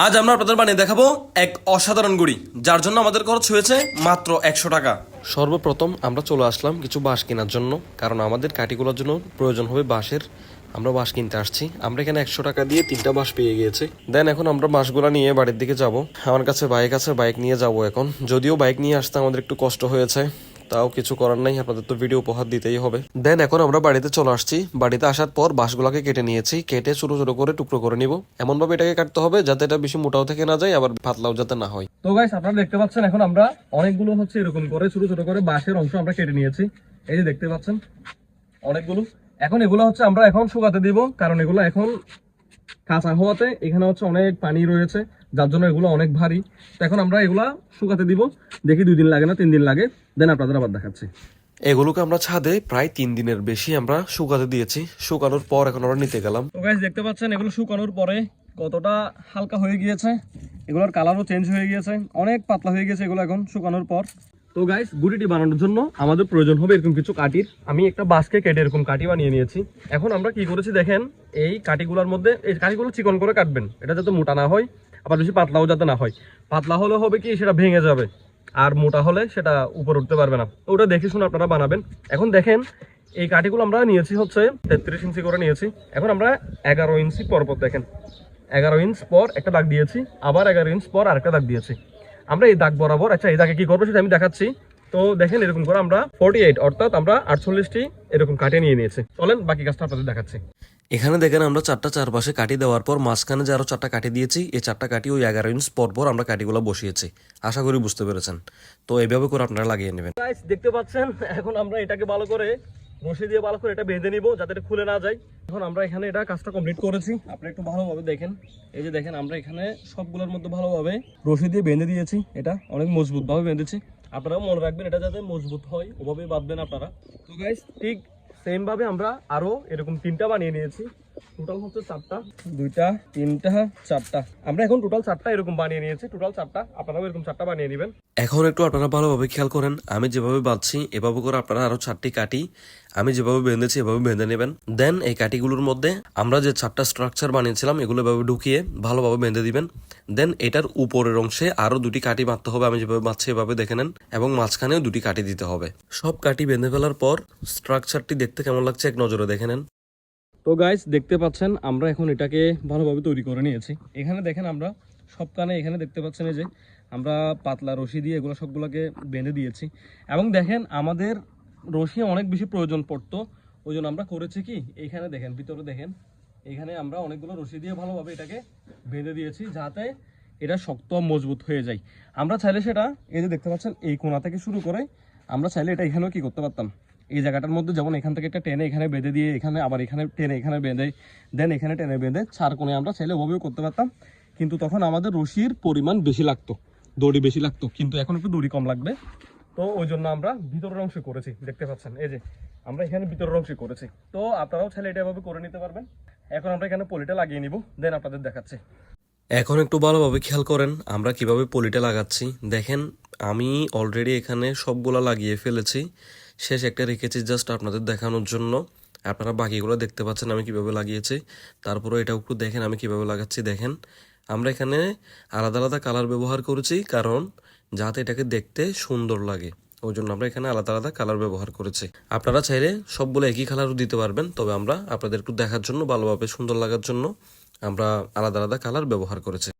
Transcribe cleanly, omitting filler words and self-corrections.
আজ আমরা আপনাদের বানিয়ে দেখাবো এক অসাধারণ গুড়ি, যার জন্য আমাদের খরচ হয়েছে মাত্র 100 টাকা। সর্বপ্রথম আমরা চলে আসলাম কিছু বাঁশ কেনার জন্য, কারণ আমাদের কাঠিগুলোর জন্য প্রয়োজন হবে বাঁশের। আমরা বাঁশ কিনতে আসছি। আমরা এখানে 100 টাকা দিয়ে 3টা বাঁশ পেয়ে গিয়েছি। দেন এখন আমরা বাঁশগুলা নিয়ে বাড়ির দিকে যাব। আমার কাছে বাইক আছে, বাইক নিয়ে যাব এখন। যদিও বাইক নিয়ে আসতে আমাদের একটু কষ্ট হয়েছে, তাও কিছু করার নাই, আপনাদের তো ভিডিও উপহার দিতেই হবে। দেন এখন আমরা বাড়িতে চলে আসছি। বাড়িতে আসার পর বাঁশগুলোকে কেটে নিয়েছি। কেটে ছোট ছোট করে টুকরো করে নিব। এমন ভাবে এটাকে কাটতে হবে যাতে এটা বেশি মোটাও থেকে না যায়, আবার পাতলাও যাতে না হয়। তো গাইস, আপনারা দেখতে পাচ্ছেন এখন আমরা অনেকগুলো এরকম করে ছোট ছোট করে বাঁশের অংশ আমরা কেটে নিয়েছি। এই যে দেখতে পাচ্ছেন অনেকগুলো। এখন এগুলো আমরা এখন শুকাতে দিব, কারণ এগুলো এখন কাঁচা হওয়াতে এখানে অনেক পানি রয়েছে, যার জন্য এগুলো অনেক ভারী। তো এখন আমরা এগুলা শুকাতে দিব। দেখি 2 দিন লাগে না 3 দিন লাগে, দেন আপনাদের আবার দেখাচ্ছি। এগুলোকে আমরা ছাদে প্রায় 3 দিনের বেশি আমরা শুকাতে দিয়েছি। শুকানোর পর এখন আমরা নিতে গেলাম। তো গাইস দেখতে পাচ্ছেন এগুলো শুকানোর পরে কতটা হালকা হয়ে গিয়েছে, এগুলোর কালারও চেঞ্জ হয়ে গিয়েছে, অনেক পাতলা হয়ে গেছে এগুলো এখন শুকানোর পর। তো গাইস, গুড়িটি বানানোর জন্য আমাদের প্রয়োজন হবে এরকম কিছু কাঠির। আমি একটা বাঁশকে কেটে এরকম কাঠি বানিয়ে নিয়েছি। এখন আমরা কি করেছি দেখেন, এই কাঠিগুলোর মধ্যে এই কাঠিগুলো চিকন করে কাটবেন, এটা যাতে মোটা না হয়, আবার বেশি পাতলাও যাতে না হয়। পাতলা হলে হবে কি সেটা ভেঙে যাবে, আর মোটা হলে সেটা উপরে উঠতে পারবে না। ওটা দেখে শুনে আপনারা বানাবেন। এখন দেখেন এই কাঠিগুলো আমরা নিয়েছি 33 ইঞ্চি করে নিয়েছি। এখন আমরা 11 ইঞ্চি পর দেখেন 11 ইঞ্চ পর একটা দাগ দিয়েছি, আবার 11 ইঞ্চ পর আরেকটা দাগ দিয়েছি। আমরা এই দাগ বরাবর, আচ্ছা এই দাগে কি করবো সেটা আমি দেখাচ্ছি। তো দেখেন এরকম করে আমরা 48 অর্থাৎ আমরা 48টি এরকম কাটে নিয়ে নিয়েছি। চলেন বাকি কাজটা আপনাদের দেখাচ্ছি। এখানে দেখেন আমরা 4টা চারপাশে কাঠি দেওয়ার পর মাঝখানে যে আরো 4টা কাঠি দিয়েছি, এই 4টা কাঠি ওই 11 ইঞ্চ পর পর আমরা কাঠিগুলো বসিয়েছি। আশা করি বুঝতে পেরেছেন। তো এইভাবে করে আপনারা লাগিয়ে নেবেন। গাইস দেখতে পাচ্ছেন এখন আমরা এটাকে ভালো করে রশি দিয়ে ভালো করে এটা বেঁধে নিব, যাতে এটা খুলে না যায়। এখন আমরা এখানে এটা কাজটা কমপ্লিট করেছি। আপনারা একটু ভালোভাবে দেখেন। এই যে দেখেন আমরা এখানে সবগুলোর মধ্যে ভালোভাবে রশি দিয়ে বেঁধে দিয়েছি। এটা অনেক মজবুত ভাবে বেঁধেছি। আপনারাও মনে রাখবেন এটা যাতে মজবুত হয়, ওভাবেই বাঁধবেন আপনারা। তো গাইস ঠিক সেম ভাবে আমরা আরো এরকম 3টা বানিয়ে নিয়েছি। টোটাল 4টা, 2টা, 3টা, 4টা। আমরা এখন টোটাল 4টা এরকম বানিয়ে নিয়েছি। টোটাল 4টা, আপনারাও এরকম 4টা বানিয়ে নেবেন। এখন একটু আপনারা ভালোভাবে খেয়াল করেন। আমি যেভাবে বাঁধছি এভাবে করে আপনারা আরো 4টি কাঠি আমি যেভাবে বেঁধেছি এভাবে বেঁধে নেবেন। দেন এই কাঠিগুলোর মধ্যে আমরা যে 4টা স্ট্রাকচার বানিয়েছিলাম এগুলো এভাবে ঢুকিয়ে ভালোভাবে বেঁধে দিবেন। দেন এটার উপরের অংশে আরো 2টি কাঠি বাঁধতে হবে, আমি যেভাবে বাঁধছি এভাবে দেখে নেন, এবং মাঝখানেও 2টি কাঠি দিতে হবে। সব কাঠি বেঁধে ফেলার পর স্ট্রাকচারটি দেখতে কেমন লাগছে এক নজরে দেখে নেন। তো গাইস দেখতে পাচ্ছেন আমরা এখন এটাকে ভালোভাবে তৈরি করে নিয়েছি। এখানে দেখেন আমরা সব কানে এখানে দেখতে পাচ্ছেন এই যে আমরা পাতলা রশি দিয়ে এগুলো সবগুলোকে বেঁধে দিয়েছি। এবং দেখেন আমাদের রশি অনেক বেশি প্রয়োজন পড়তো, ওই জন্য আমরা করেছি কি, এইখানে দেখেন ভিতরে দেখেন এখানে আমরা অনেকগুলো রশি দিয়ে ভালোভাবে এটাকে বেঁধে দিয়েছি, যাতে এটা শক্ত মজবুত হয়ে যায়। আমরা চাইলে সেটা এই যে দেখতে পাচ্ছেন এই কোণা থেকে শুরু করে আমরা চাইলে এটা এখানেও কি করতে পারতাম, এই জায়গাটার মধ্যে যেমন এখান থেকে একটা টেনে এখানে বেঁধে দিয়ে এখানে আবার এখানে টেনে এখানে বেঁধে দেন এখানে টেনে বেঁধে 4 কোণে আমরা চাইলে ওভাবেও করতে পারতাম। কিন্তু তখন আমাদের রশির পরিমাণ বেশি লাগতো, দড়ি বেশি লাগতো, কিন্তু এখন একটু দড়ি কম লাগবে। তো ওই জন্য আমরা ভিতরের অংশে করেছি। দেখতে পাচ্ছেন এই যে আমরা এখানে ভিতরের অংশে করেছি। তো আপনারাও চাইলে এটা এভাবে করে নিতে পারবেন। এখন আমরা এখানে পলিটা লাগিয়ে নিব, দেন আপনাদের দেখাচ্ছি। এখন একটু ভালোভাবে খেয়াল করেন আমরা কিভাবে পলিটা লাগাচ্ছি। দেখেন আমি অলরেডি এখানে সবগুলা লাগিয়ে ফেলেছি, শেষ একটা রেখেছি জাস্ট আপনাদের দেখানোর জন্য। আপনারা বাকিগুলো দেখতে পাচ্ছেন আমি কিভাবে লাগিয়েছি। তারপরে এটা একটু দেখেন আমি কিভাবে লাগাচ্ছি। দেখেন আমরা এখানে আলাদা আলাদা কালার ব্যবহার করেছি, কারণ যাতে এটাকে দেখতে সুন্দর লাগে, ওই জন্য আমরা এখানে আলাদা আলাদা কালার ব্যবহার করেছি। আপনারা চাইলে সবগুলো একই কালারও দিতে পারবেন, তবে আমরা আপনাদের একটু দেখার জন্য ভালোভাবে সুন্দর লাগার জন্য আমরা আলাদা আলাদা কালার ব্যবহার করেছি।